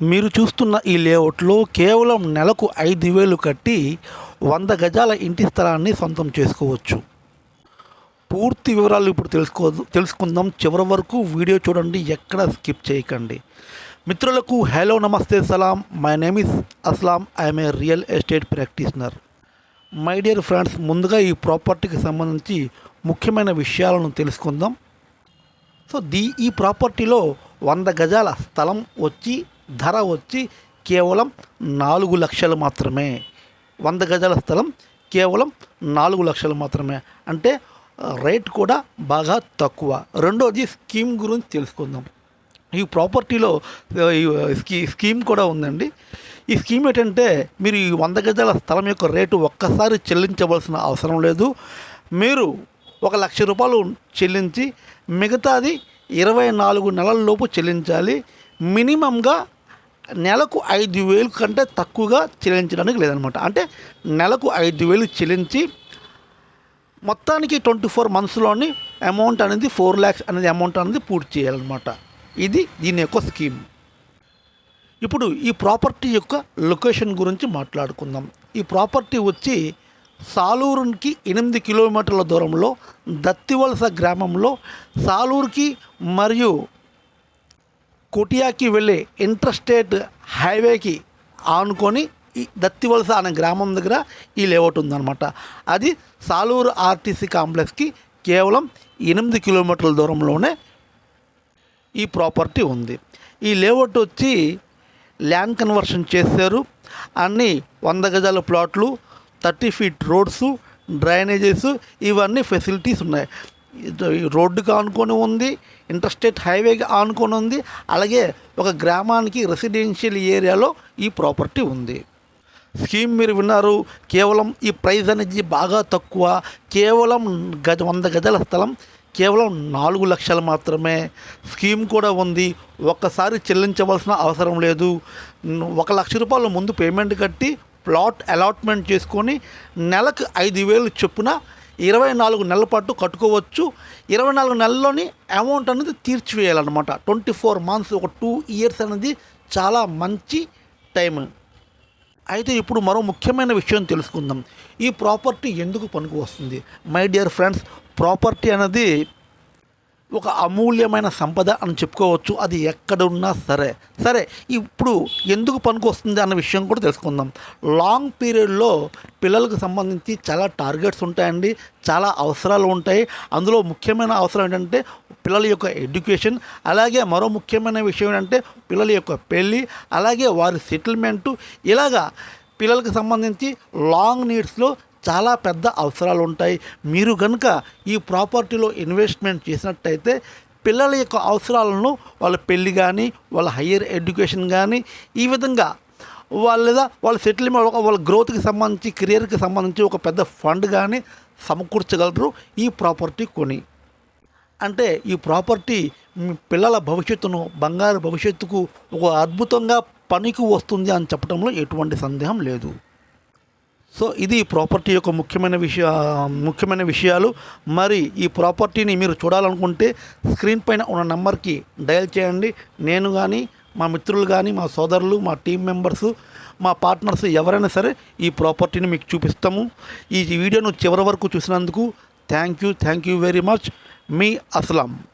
మీరు చూస్తున్న ఈ లేఅవుట్లో కేవలం నెలకు 5,000 కట్టి 100 గజాల ఇంటి స్థలాన్ని సొంతం చేసుకోవచ్చు. పూర్తి వివరాలు ఇప్పుడు తెలుసుకుందాం. చివరి వరకు వీడియో చూడండి, ఎక్కడ స్కిప్ చేయకండి. మిత్రులకు హలో, నమస్తే, సలాం. My name is Aslam. I'm a real estate practitioner. My dear friends, ముందుగా ఈ ప్రాపర్టీకి సంబంధించి ముఖ్యమైన విషయాలను తెలుసుకుందాం. సో ఈ ప్రాపర్టీలో 100 గజాల స్థలం వచ్చి ధర వచ్చి కేవలం 4 లక్షలు మాత్రమే. 100 గజాల స్థలం కేవలం 4 లక్షలు మాత్రమే, అంటే రేట్ కూడా బాగా తక్కువ. రెండోది స్కీమ్ గురించి తెలుసుకుందాం. ఈ ప్రాపర్టీలో స్కీమ్ కూడా ఉందండి. ఈ స్కీమ్ ఏంటంటే, మీరు ఈ 100 గజాల స్థలం యొక్క రేటు ఒక్కసారి చెల్లించవలసిన అవసరం లేదు. మీరు 1,00,000 రూపాయలు చెల్లించి మిగతాది 24 నెలల లోపు చెల్లించాలి. మినిమంగా నెలకు 5,000 కంటే తక్కువగా చెల్లించడానికి లేదనమాట. అంటే నెలకు 5,000 చెల్లించి మొత్తానికి 24 మంత్స్లోని అమౌంట్ అనేది 4 lakhs అనేది అమౌంట్ అనేది పూర్తి చేయాలన్నమాట. ఇది దీని యొక్క స్కీమ్. ఇప్పుడు ఈ ప్రాపర్టీ యొక్క లొకేషన్ గురించి మాట్లాడుకుందాం. ఈ ప్రాపర్టీ వచ్చి సాలూరుకి 8 కిలోమీటర్ల దూరంలో దత్తివలస గ్రామంలో సాలూరుకి మరియు కోటియాకి వెళ్ళే ఇంటర్స్టేట్ హైవేకి ఆనుకొని ఈ దత్తివలస అనే గ్రామం దగ్గర ఈ లేఅవుట్ ఉందన్నమాట. అది సాలూరు ఆర్టీసీ కాంప్లెక్స్కి కేవలం 8 కిలోమీటర్ల దూరంలోనే ఈ ప్రాపర్టీ ఉంది. ఈ లేఅవుట్ వచ్చి ల్యాండ్ కన్వర్షన్ చేశారు. అన్నీ 100 గజాల ప్లాట్లు, 30 feet రోడ్స్, డ్రైనేజెస్, ఇవన్నీ ఫెసిలిటీస్ ఉన్నాయి. రోడ్డుకి ఆనుకొని ఉంది, ఇంటర్స్టేట్ హైవేకి ఆనుకొని ఉంది, అలాగే ఒక గ్రామానికి రెసిడెన్షియల్ ఏరియాలో ఈ ప్రాపర్టీ ఉంది. స్కీమ్ మీరు విన్నారు. కేవలం ఈ ప్రైస్ అనేది బాగా తక్కువ. కేవలం 100 గజాల స్థలం కేవలం 4 లక్షలు మాత్రమే. స్కీమ్ కూడా ఉంది. ఒక్కసారి చెల్లించవలసిన అవసరం లేదు. 1,00,000 రూపాయలు ముందు పేమెంట్ కట్టి ప్లాట్ అలాట్మెంట్ చేసుకొని నెలకు 5,000 చొప్పున 24 నెలల పాటు కట్టుకోవచ్చు. 24 నెలల్లోని అమౌంట్ అనేది తీర్చివేయాలన్నమాట. 24 months, ఒక 2 years అనేది చాలా మంచి టైం. అయితే ఇప్పుడు మరో ముఖ్యమైన విషయం తెలుసుకుందాం. ఈ ప్రాపర్టీ ఎందుకు పనికి వస్తుంది? మై డియర్ ఫ్రెండ్స్, ప్రాపర్టీ అనేది ఒక అమూల్యమైన సంపద అని చెప్పుకోవచ్చు. అది ఎక్కడున్నా సరే ఇప్పుడు ఎందుకు పనికి వస్తుంది అన్న విషయం కూడా తెలుసుకుందాం. లాంగ్ పీరియడ్లో పిల్లలకు సంబంధించి చాలా టార్గెట్స్ ఉంటాయండి, చాలా అవసరాలు ఉంటాయి. అందులో ముఖ్యమైన అవసరం ఏంటంటే పిల్లల యొక్క ఎడ్యుకేషన్, అలాగే మరో ముఖ్యమైన విషయం ఏంటంటే పిల్లల యొక్క పెళ్ళి, అలాగే వారి సెటిల్మెంటు. ఇలాగా పిల్లలకు సంబంధించి లాంగ్ నీడ్స్లో చాలా పెద్ద అవసరాలు ఉంటాయి. మీరు కనుక ఈ ప్రాపర్టీలో ఇన్వెస్ట్మెంట్ చేసినట్టయితే పిల్లల యొక్క అవసరాలను, వాళ్ళ పెళ్ళి కానీ, వాళ్ళ హయ్యర్ ఎడ్యుకేషన్ కానీ, ఈ విధంగా వాళ్ళ సెటిల్మెంట్, వాళ్ళ గ్రోత్కి సంబంధించి, కెరియర్కి సంబంధించి ఒక పెద్ద ఫండ్ కానీ సమకూర్చగలరు ఈ ప్రాపర్టీ కొని. అంటే ఈ ప్రాపర్టీ మీ పిల్లల భవిష్యత్తును, బంగారు భవిష్యత్తుకు ఒక అద్భుతంగా పనికి వస్తుంది అని చెప్పడంలో ఎటువంటి సందేహం లేదు. సో ఇది ఈ ప్రాపర్టీ యొక్క ముఖ్యమైన విషయాలు. మరి ఈ ప్రాపర్టీని మీరు చూడాలనుకుంటే స్క్రీన్ పైన ఉన్న నెంబర్కి డయల్ చేయండి. నేను కానీ, మా మిత్రులు కానీ, మా సోదరులు, మా టీం మెంబర్సు, మా పార్ట్నర్స్ ఎవరైనా సరే ఈ ప్రాపర్టీని మీకు చూపిస్తాము. ఈ వీడియోను చివరి వరకు చూసినందుకు thank you very much. Me Aslam.